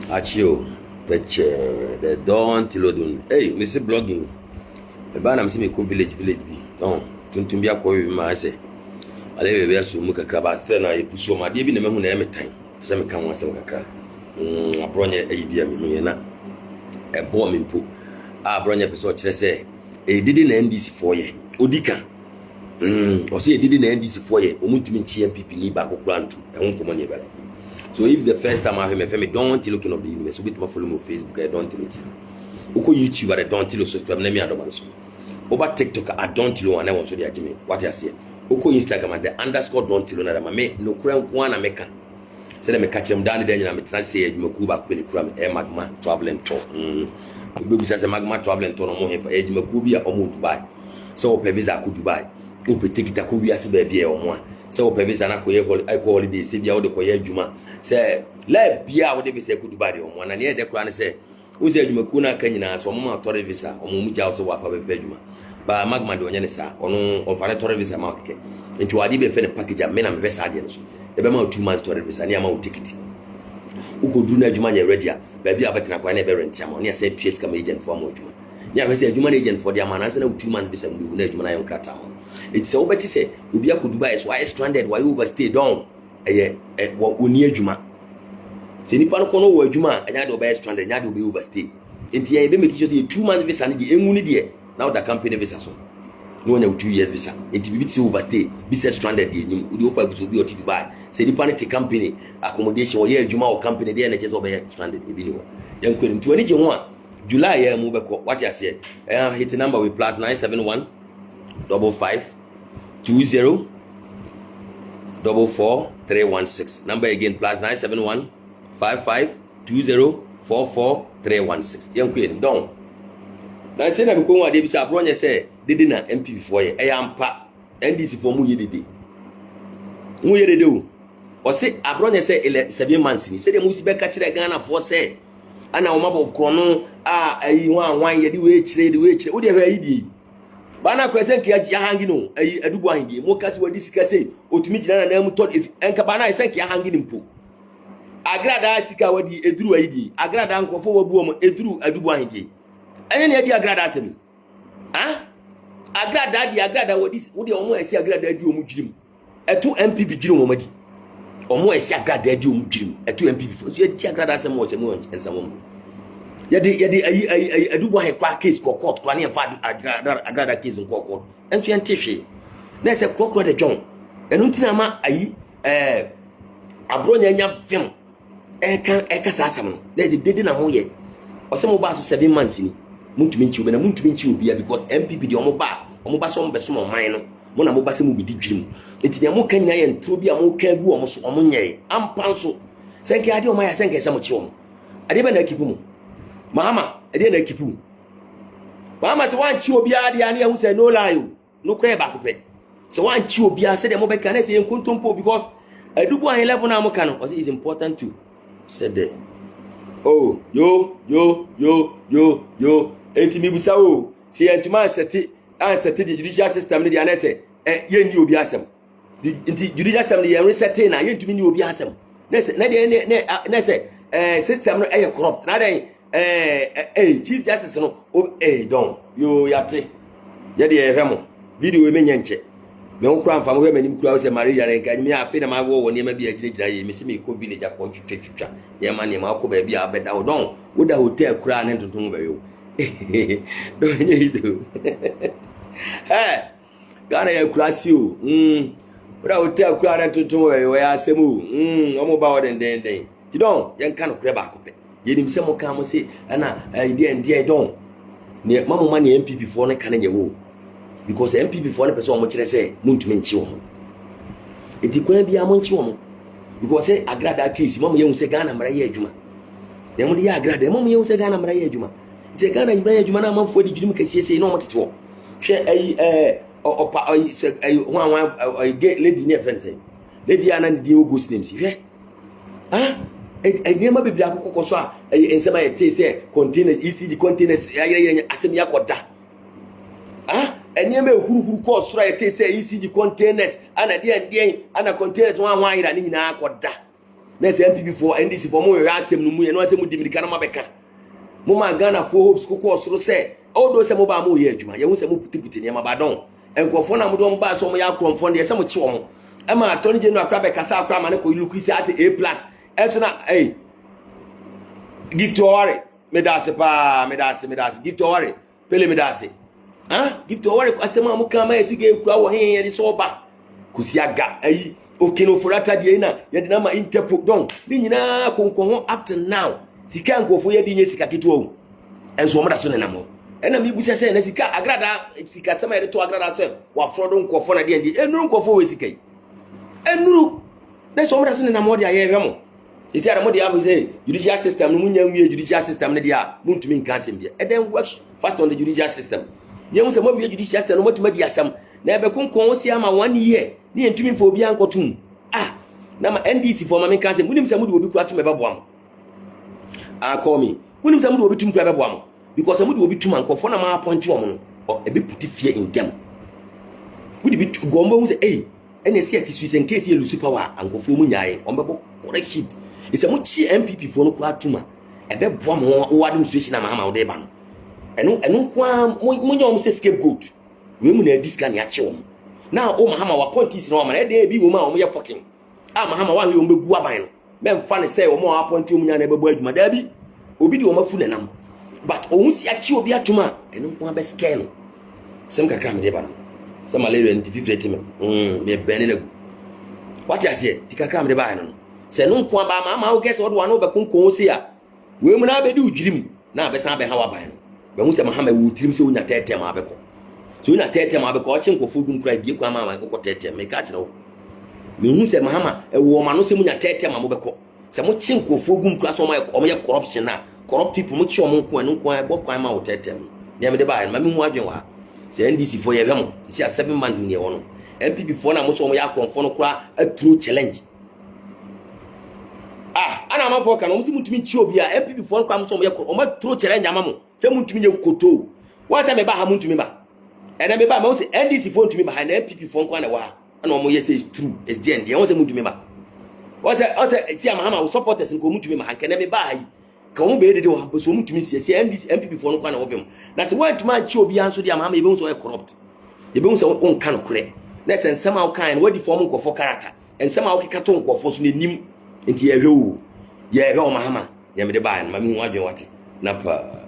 Achio, the don't tilodun. Hey, Mr. Blogging. The ban am see me village be. No, tuntumbia ko wi ma se. Ale be be so mu kakra ba still na epuso ma de bi na mehu na emetan. Se me kan wasem kakra. Abronye ayi bia me hu na. Ebo me mpo. Abronye be so kire se e didi na NDC for ye. Odika. O se e didi na NDC for ye. Omutumi nchi MPP ni ba kokura ntu. E ho komo ne ba. So if the first time I have me don't looking of the universe, we follow me on Facebook, I don't tell it. Oko YouTube, I don't tell you subscribe, name me adomanso. Over TikTok, I don't tell you and I want to the Jimmy. What I say. Oko Instagram, the underscore don't tell you na me no crown one America. Say them catch them down there, and I'm trying to say you Makuba Queen Cram Air Magma traveling tour. Baby says a Magma traveling tour no more for Ed Makubia or move Dubai. So Pevisa could Dubai. Upe take it a Kubia Sibia or more. So Pevisa na holiday, say the other Koya Juma. Say, let Bia whatever say could buy on one and yet the crown say, who said you Makuna Kenya, so Mama Torre Visa, or Mumuja also wafa Bedjuma. But Magma do Yanesa, or no, or Torre Visa market. Into Adibe Fenn package and men and vest audience. The Bema 2 months Torre Visa, near Mount ticket. Who could do no Jumania ready, baby Abakan Beran Tamon, yes, said PS agent for Mojuma. Yeah, I said human agent for the man, and 2 months visa with Nejumana Kratam. It's over to say, Ubia could buy why stranded, why overstay down. What near Juma. Sinipan Kono were Juma, and I do best stranded, and I do be overstay. Inti I be make you 2 months visa and the Emunidi. Now the company visa so. No one 2 years visa. It be overstay, be stranded in Udopa to be or to buy. Sinipan company accommodation or year Juma or company there and just over stranded. Young Queen 21 July, move what I said. Hit the number with plus 971 55 20 44316. Number again plus 971 55 20 44316. Young Queen, don't. Now say na because what they be say abronya say did na MP for ye. Ampa NDC for mu ye dede. Mu ye dede o. O say abronya say 7 months ni. Say dem musi be ka kire Ghana for say ana o mabo krono ayi wan ye di we kire wo de be yi di. Bana kwesen ki ya hangi no ayi adubu ahindi mo kasi wadi sika sei otumi gina na mu tod if enka bana isen ki ya hangi nimpo agrada sika wadi eduru ayidi agrada nkofo wabu mo eduru adubu ahindi ene ne edi agrada asemi agrada wadi wodi omo esi agrada adi omu girim etu MPP girim omadi omo esi agrada adi omu girim etu MPP so edi agrada asemi o semi ensamo yadi ayi adubu ahe kwa case ko court kwa ne fa agrada case ko court entu entehwe na se kokro de John enu ntina ma ayi abronya nya film eka sasam no na dede na ho ye osemo ba so 7 months ni muntumi nchi obi na muntumi nchi obi because MPP de omo ba so mbeso mo man no mo na mo ba se mo bidi dwirim enti ne mo kan nya ye ntro bi a mo kan gu omo so omo nyɛ ampa nso senke ade omo ya senke se mo chi omo ade ba na kipu mo Mama, ade na kipu. Mama se wan chi obi ade ane hu se no lie o. No kra ba ko pe. Se wan chi obi a se de mo be kan se enkontompo because adubu an level na mo kan was is important to said that. Oh, yo. Enti mi busa o. Se entuma seti the judicial system ni de ane se ye ndi obi asem. Enti judicial system ni ye reset na ye ntumi ni obi asem. Na se system no corrupt. Na den Chief Justice no don yo yate ye de ehwemo video we menye nche me nkura mfa mo we manim kura wo se Maria renka me afi na ma wo ne ma bi agyina ye me se me ko village akọ twetwetwa ye ma ne ma akọ ba bi abeda wo don wo da hotel kura ne tuntun ba yo don nye ido Ghana ya kura si o wo da hotel kura ne tuntun ba yo ya asemu omo ba wo den ti don ye nka no kura ba akọ pe yenim se mo ka mo se ana idea ndie don ne mama ma ne MPP for ne kan nye ho because MPP for ne person mo kire se muntumi nchi wo enti kwan bia mo nchi wo because say agrada case mama ye se Ghana mara ye adwuma ne mo ye agrada mama ye se Ghana mara ye adwuma se Ghana mara ye adwuma na manfo di dwum kasiese no mo tete wo hwe opa wan lady ne friend say lady ana di August name si hwe Never be black cocoa, and some I say containers, ECG containers, asem yakoda. And never who cause right, say ECG containers, and a dear and a containers 1 wine and in a quota. na say MPP for NDC for mo we asem no mu ye no asem dimirika na mabeka mo ma Ghana for hopes kokko osoro say all those say mo ba mo ye adwuma ye hu say mo puti ne mabadon enkofo na mo do mo ba so mo ya kromfo ne say mo chi wo mo e ma Attorney General akra be kasa akra ma ne ko look say as A+ eso na give to worry me da se give to worry pele me da se give to worry asem am kan ma esige ekura wo hen ye so ba kusiaga okino furata die na ye de na ma interpol don ni nyina konkon up to now sika nkofo ye di nye sika keto o enso mo da so ne namo ena mi busa se na sika agrada sika sama ye to agrada so wa frodo nkofo na de enuru nkofo we sika enuru na so mo da so ne namo de aye hwemo isi ara mo de abu say judicial system no munya nwie judicial system ne dia muntumi nka asem bia e den work fast on the judicial system ye mu se mo bi judicial system no motuma di asem na ebe konkon si ama 1 year ni entumi fo obi ankotum na ma NDC for ma me kan se munim se mu de obi kura tum ebe boam call me munim se mu de obi tum kura ebe boam because mu de obi tum ankofo na ma appoint wo no ebe put fear in them we be gombo mu se ene se ati suise in case you lose power ankofo mu nyae ombebo correct shit ise mu chi MPP for no kura tum ebe boam wo wadum situation na ma wo de ba no enu kwa mu nyom se scapegoat we mu na discan ya che wo na o mahama wa appointees no ma na dey bi wo ma o ye fucking mahama wa we o mbegu aban no me mfa ne say o mo appoint o mu nya na ebebu adwuma da bi obi di o mafu nenam but o hu si achi obi atuma enu nko be scale no sem kakra me de ba no se malaria nti fifreti me bene na gu what you say ti kakra me de ba no se no nko ba ma o kese o do wa no be konkon o si a we mu na be di ujirim na be san be ha wa ban no be hu se mahama wo tirim se onya tete ma be ko so na tete ma be ko o chenko fudun kra bi kwa ma ko tete me ka kire wo me hu se mahama wo ma no se munya tete ma mo be ko se mo chenko fudun kra so ma o ye corruption na corrupt people mo chi o mo nko anu nko e bo kwan ma wo tete me de ba ma me hu adwen wa se NDC for ye hwemo si a 7 man ne wo no MPP for na mo so mo ya konfo no kra a true challenge ana ma for kan mo si mutumi chi obi a MPP for kwa mo so mo ye o ma true challenge amamo se mutumi ye koto wa se me ba ha mutumi ba ena me ba ma say NDC phone to me behind MPP phone kwa na wa na o mo yes is true is there and won say mutu me ba o say see amahama supporters nko mutu me ma hanka na me ba yi ka o be de o so mutu me see NDC MPP phone kwa na wo fem na say want man chi obi anso de amahama e be so corrupt e be so on kan kure na say nsema o kan what the form nko for character nsema o keka to nko for so nim enti ye hwe o ye hwe o mahama ye me de ba na ma me hu adwen wate na pa